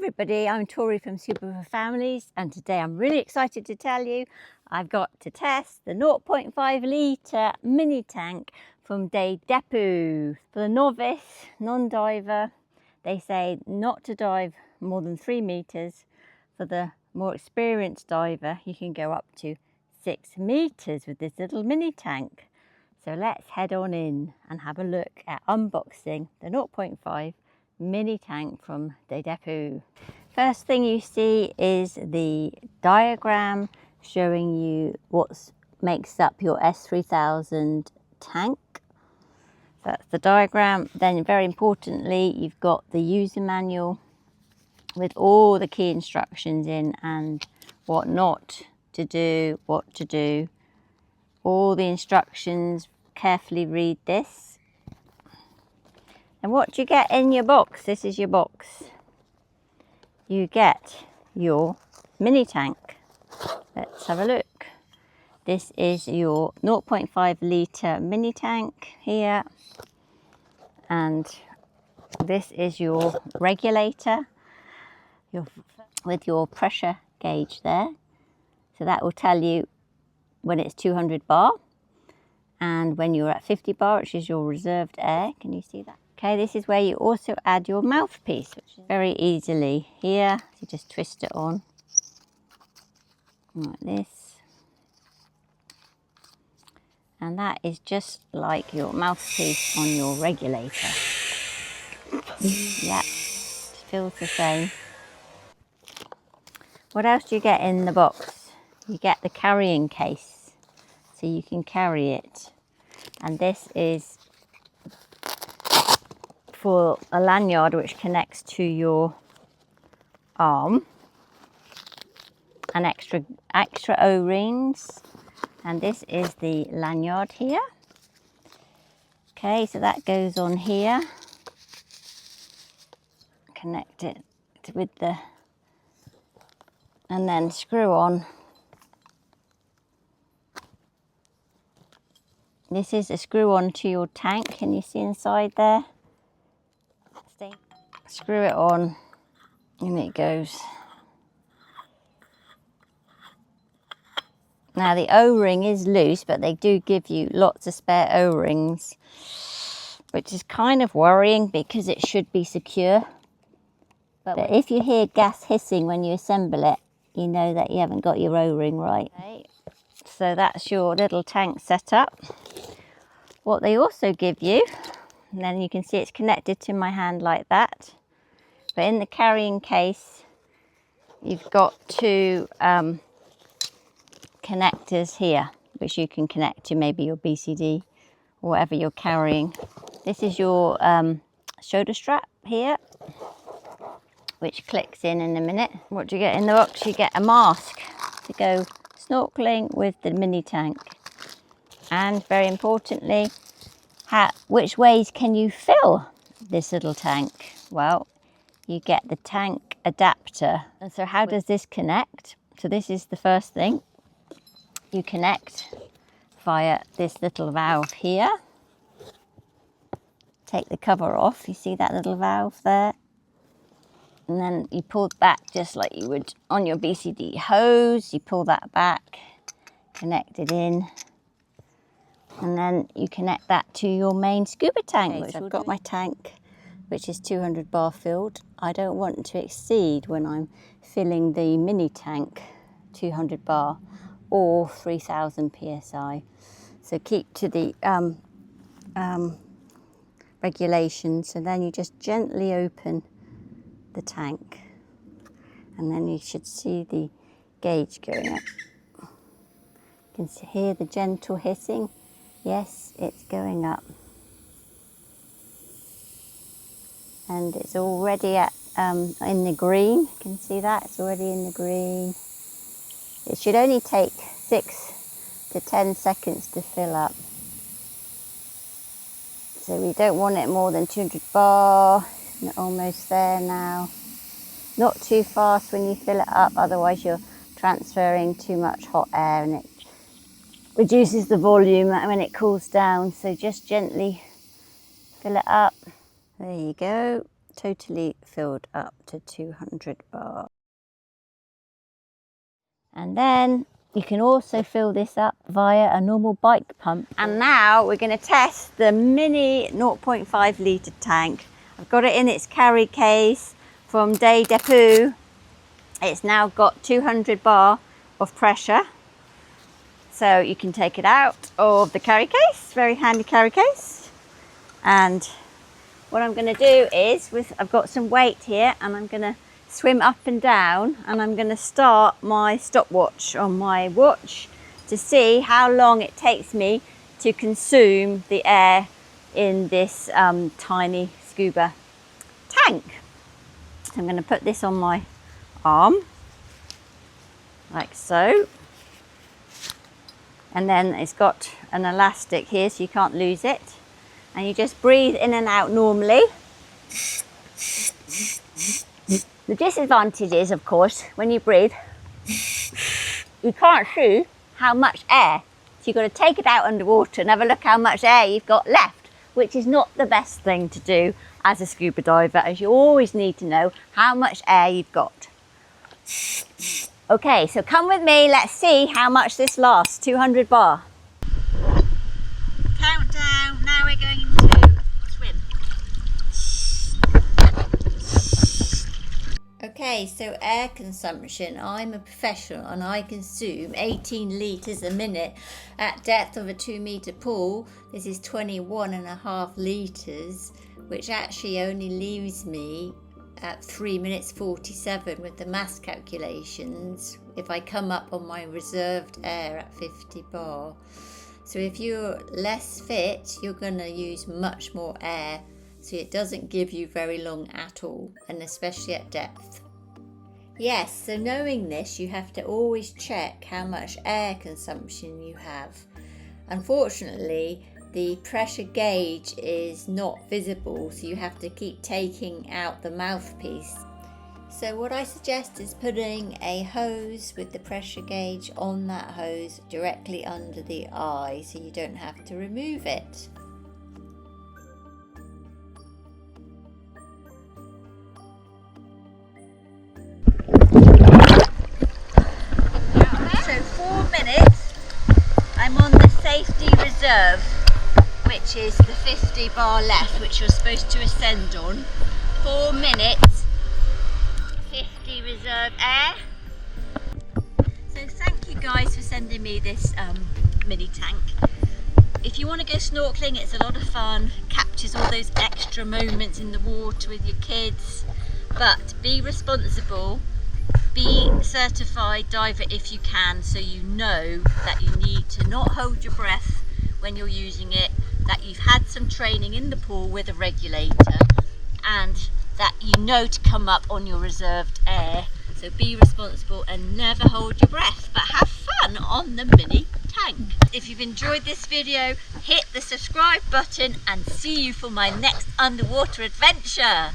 everybody, I'm Tori from Scuba for Families, and today I'm really excited to tell you I've got to test the 0.5 litre mini tank from DEDEPU. For the novice, non-diver, they say not to dive more than 3 metres. For the more experienced diver, you can go up to 6 metres with this little mini tank. So let's head on in and have a look at unboxing the 0.5 mini tank from DEDEPU. First thing you see is the diagram showing you what makes up your S3000 tank. That's the diagram. Then very importantly, you've got the user manual with all the key instructions in and what not to do, what to do. All the instructions, carefully read this. And what do you get in your box? This is your box. You get your mini tank. Let's have a look. This is your 0.5 litre mini tank here. And this is your regulator with your pressure gauge there. So that will tell you when it's 200 bar and when you're at 50 bar, which is your reserved air. Can you see that? Okay, this is where you also add your mouthpiece, which is very easily here. You just twist it on like this. And that is just like your mouthpiece on your regulator. Yeah, it feels the same. What else do you get in the box? You get the carrying case, so you can carry it. And this is for a lanyard which connects to your arm, and extra O-rings, and this is the lanyard here. Okay, so that goes on here. Connect it with the, and then screw on. This is a screw on to your tank. Can you see inside there? Screw it on and it goes. Now the O-ring is loose, but they do give you lots of spare O-rings, which is kind of worrying because it should be secure. But if you hear gas hissing when you assemble it, you know that you haven't got your O-ring right. Okay. So that's your little tank set up. What they also give you, and then you can see it's connected to my hand like that. But in the carrying case, you've got two connectors here, which you can connect to maybe your BCD or whatever you're carrying. This is your shoulder strap here, which clicks in a minute. What do you get in the box? You get a mask to go snorkeling with the mini tank. And very importantly, which ways can you fill this little tank? Well, you get the tank adapter. And so how does this connect? So this is the first thing. You connect via this little valve here. Take the cover off. You see that little valve there? And then you pull it back just like you would on your BCD hose. You pull that back, connect it in. And then you connect that to your main scuba tank. Okay, so I've got my tank, which is 200 bar filled. I don't want to exceed when I'm filling the mini tank 200 bar or 3000 psi. So keep to the regulations. So then you just gently open the tank and then you should see the gauge going up. You can hear the gentle hissing. Yes, it's going up. And it's already at in the green. You can see that it's already in the green. It should only take 6 to 10 seconds to fill up. So we don't want it more than 200 bar. Almost there now. Not too fast when you fill it up, otherwise you're transferring too much hot air and it reduces the volume when it cools down. So just gently fill it up. There you go. totally filled up to 200 bar. And then you can also fill this up via a normal bike pump. And now we're going to test the mini 0.5 litre tank. I've got it in its carry case from DEDEPU. It's now got 200 bar of pressure. So you can take it out of the carry case, very handy carry case. And what I'm going to do is, I've got some weight here, and I'm going to swim up and down, and I'm going to start my stopwatch on my watch to see how long it takes me to consume the air in this tiny scuba tank. So I'm going to put this on my arm like so, and then it's got an elastic here so you can't lose it, and you just breathe in and out normally. The disadvantage is, of course, when you breathe, you can't see how much air. So you've got to take it out underwater and have a look how much air you've got left, which is not the best thing to do as a scuba diver, as you always need to know how much air you've got. Okay, so come with me, let's see how much this lasts. 200 bar. Countdown, now we're going to swim. Okay, so air consumption. I'm a professional and I consume 18 litres a minute at depth of a 2-metre pool. This is 21.5 litres, which actually only leaves me at 3 minutes 47 with the mass calculations if I come up on my reserved air at 50 bar. So if you're less fit, you're going to use much more air, so it doesn't give you very long at all, and especially at depth. Yes, so knowing this, you have to always check how much air consumption you have. Unfortunately, the pressure gauge is not visible, so you have to keep taking out the mouthpiece. So what I suggest is putting a hose with the pressure gauge on that hose directly under the eye, so you don't have to remove it. So 4 minutes, I'm on the safety reserve, which is the 50 bar left, which you're supposed to ascend on. 4 minutes, 50 reserve air. So thank you guys for sending me this mini tank. If you want to go snorkeling, it's a lot of fun, captures all those extra moments in the water with your kids, but be responsible. Be certified diver if you can, so you know that you need to not hold your breath when you're using it, that you've had some training in the pool with a regulator, and that you know to come up on your reserved air. So be responsible and never hold your breath, but have fun on the mini tank. If you've enjoyed this video, hit the subscribe button and see you for my next underwater adventure.